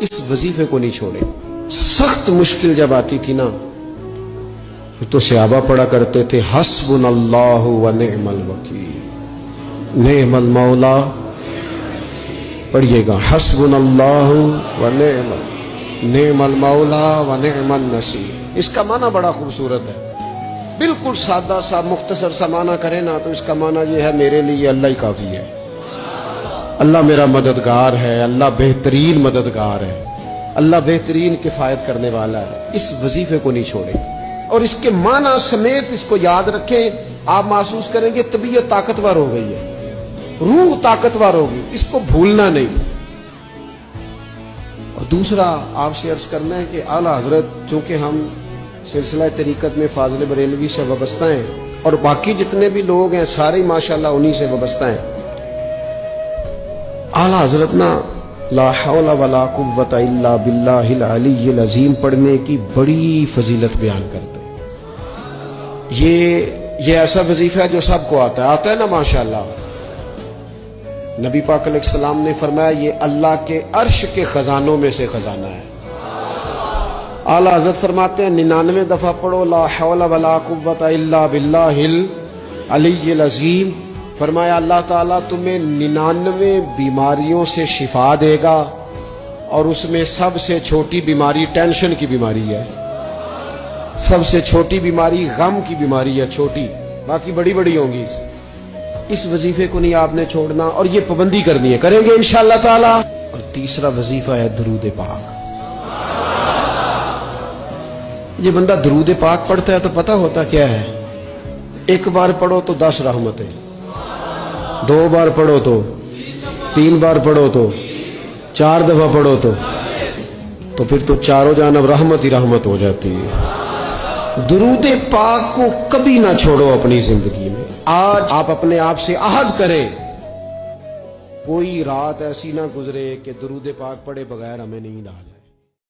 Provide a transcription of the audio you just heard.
اس وظیفے کو نہیں چھوڑے. سخت مشکل جب آتی تھی نا تو صحابہ پڑھا کرتے تھے حسبنا اللہ و نعم الوکیل، نعم المولا. پڑھیے گا حسبنا اللہ و نعم المولا و نعم النصیر. اس کا معنی بڑا خوبصورت ہے. بالکل سادہ سا مختصر سا معنی کرے نا تو اس کا معنی یہ ہے میرے لیے اللہ ہی کافی ہے، اللہ میرا مددگار ہے، اللہ بہترین مددگار ہے، اللہ بہترین کفایت کرنے والا ہے. اس وظیفے کو نہیں چھوڑے اور اس کے معنی سمیت اس کو یاد رکھیں. آپ محسوس کریں گے طبیعت طاقتور ہو گئی ہے، روح طاقتور ہوگی. اس کو بھولنا نہیں. اور دوسرا آپ سے عرض کرنا ہے کہ اعلیٰ حضرت چونکہ ہم سلسلہ طریقت میں فاضل بریلوی سے وابستہ ہیں اور باقی جتنے بھی لوگ ہیں سارے ماشاءاللہ انہی سے وابستہ ہیں. اعلیٰ حضرت نا لا حول ولا قوت الا باللہ العلی العظیم پڑھنے کی بڑی فضیلت بیان کرتے ہیں. یہ ایسا وظیفہ ہے جو سب کو آتا ہے نا ماشاءاللہ. نبی پاک علیہ السلام نے فرمایا یہ اللہ کے عرش کے خزانوں میں سے خزانہ ہے. اعلیٰ حضرت فرماتے ہیں 99 دفعہ پڑھو لا حول ولا قوت الا باللہ العلی العظیم. فرمایا اللہ تعالیٰ تمہیں 99 بیماریوں سے شفا دے گا اور اس میں سب سے چھوٹی بیماری ٹینشن کی بیماری ہے. سب سے چھوٹی بیماری غم کی بیماری ہے، چھوٹی، باقی بڑی بڑی ہوں گی. اس وظیفے کو نہیں آپ نے چھوڑنا اور یہ پابندی کرنی ہے، کریں گے انشاءاللہ تعالی. اور تیسرا وظیفہ ہے درود پاک. یہ بندہ درود پاک پڑھتا ہے تو پتہ ہوتا کیا ہے، ایک بار پڑھو تو 10 رحمتیں، 2 بار پڑھو تو 3 بار پڑھو تو 4 دفعہ پڑھو تو پھر تو چاروں جانب رحمت ہی رحمت ہو جاتی ہے. درود پاک کو کبھی نہ چھوڑو اپنی زندگی میں. آج آپ اپنے آپ سے عہد کریں کوئی رات ایسی نہ گزرے کہ درود پاک پڑھے بغیر ہمیں نیند آ جائے.